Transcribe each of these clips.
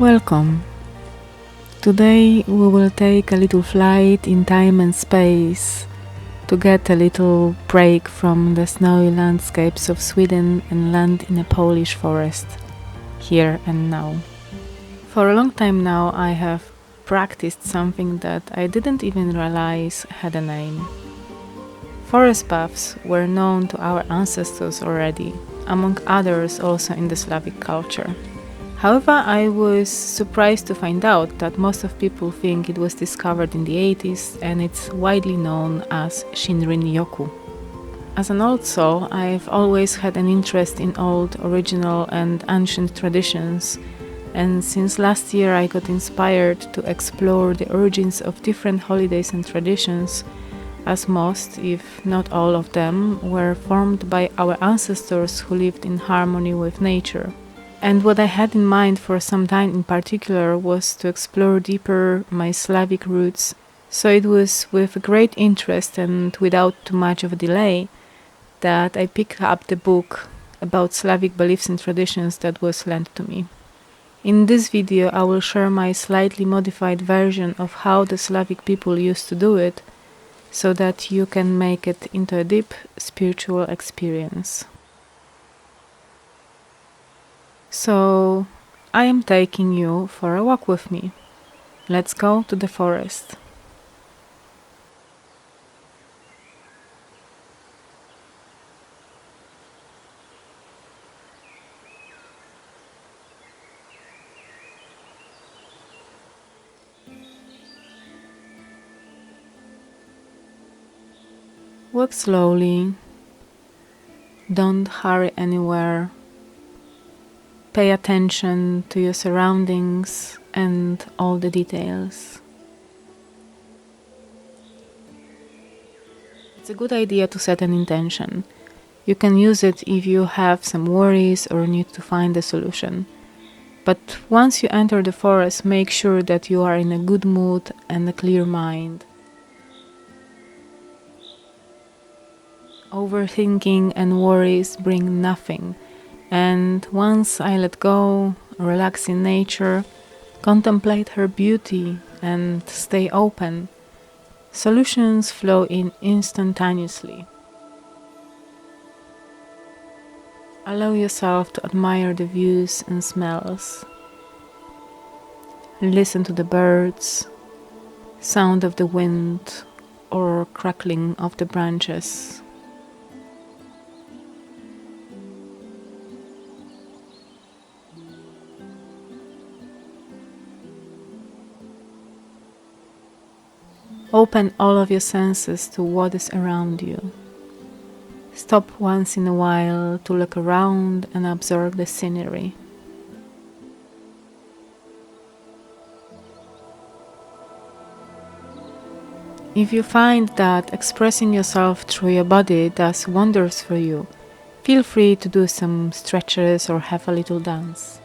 Welcome. Today we will take a little flight in time and space to get a little break from the snowy landscapes of Sweden and land in a Polish forest, here and now. For a long time now I have practiced something that I didn't even realize had a name. Forest paths were known to our ancestors already, among others also in the Slavic culture. However, I was surprised to find out that most of people think it was discovered in the 80s and it's widely known as shinrin-yoku. As an old soul, I've always had an interest in old, original and ancient traditions, and since last year I got inspired to explore the origins of different holidays and traditions, as most, if not all of them, were formed by our ancestors who lived in harmony with nature. And what I had in mind for some time in particular was to explore deeper my Slavic roots, so it was with great interest and without too much of a delay that I picked up the book about Slavic beliefs and traditions that was lent to me. In this video I will share my slightly modified version of how the Slavic people used to do it, so that you can make it into a deep spiritual experience. So, I am taking you for a walk with me. Let's go to the forest. Walk slowly. Don't hurry anywhere. Pay attention to your surroundings and all the details. It's a good idea to set an intention. You can use it if you have some worries or need to find a solution. But once you enter the forest, make sure that you are in a good mood and a clear mind. Overthinking and worries bring nothing. And once I let go, relax in nature, contemplate her beauty and stay open, solutions flow in instantaneously. Allow yourself to admire the views and smells. Listen to the birds, sound of the wind or crackling of the branches. Open all of your senses to what is around you. Stop once in a while to look around and observe the scenery. If you find that expressing yourself through your body does wonders for you, feel free to do some stretches or have a little dance.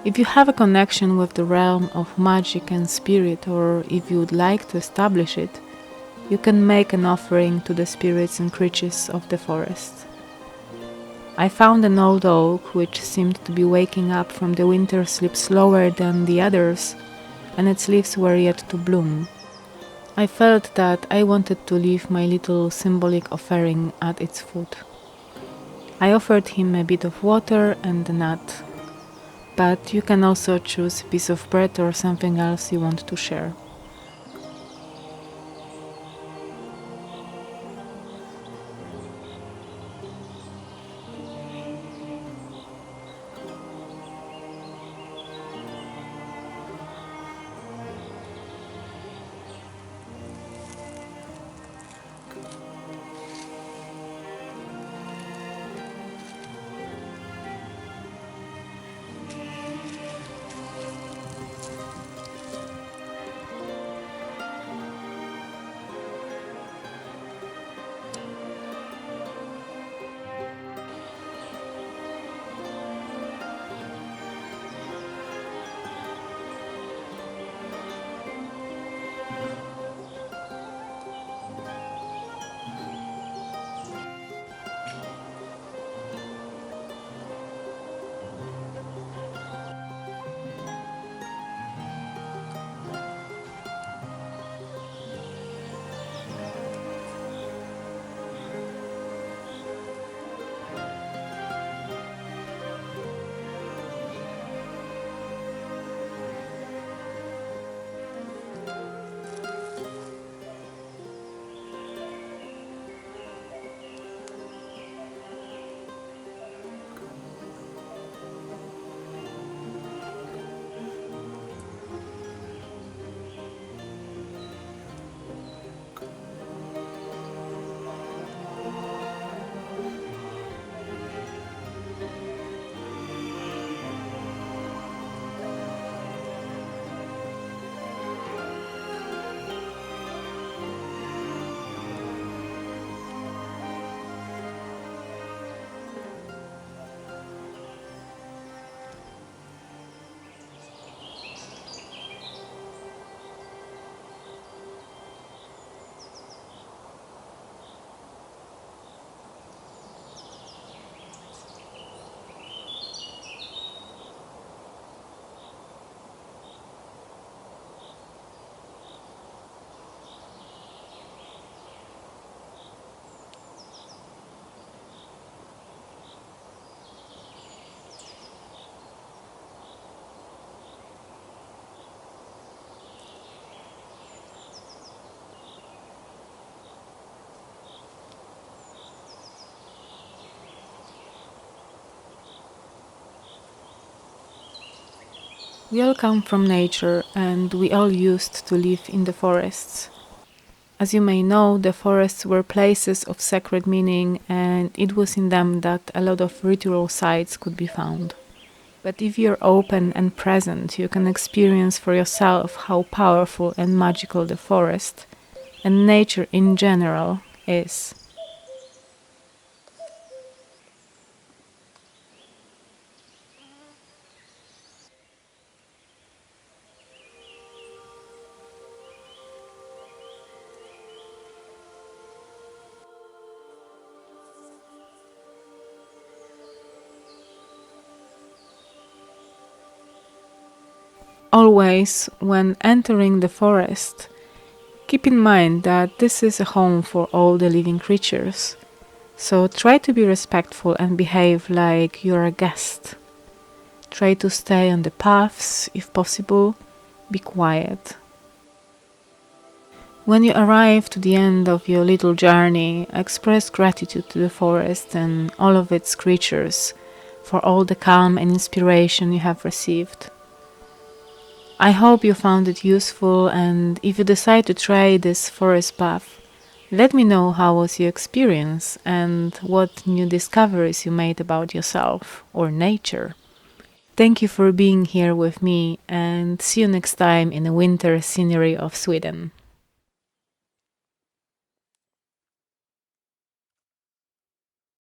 If you have a connection with the realm of magic and spirit, or if you would like to establish it, you can make an offering to the spirits and creatures of the forest. I found an old oak which seemed to be waking up from the winter sleep slower than the others, and its leaves were yet to bloom. I felt that I wanted to leave my little symbolic offering at its foot. I offered him a bit of water and a nut, but you can also choose a piece of bread or something else you want to share. We all come from nature, and we all used to live in the forests. As you may know, the forests were places of sacred meaning, and it was in them that a lot of ritual sites could be found. But if you're open and present, you can experience for yourself how powerful and magical the forest and nature in general is. Always, when entering the forest, keep in mind that this is a home for all the living creatures. So try to be respectful and behave like you're a guest. Try to stay on the paths if possible. Be quiet. When you arrive to the end of your little journey, express gratitude to the forest and all of its creatures for all the calm and inspiration you have received. I hope you found it useful, and if you decide to try this forest path, let me know how was your experience and what new discoveries you made about yourself or nature. Thank you for being here with me, and see you next time in the winter scenery of Sweden.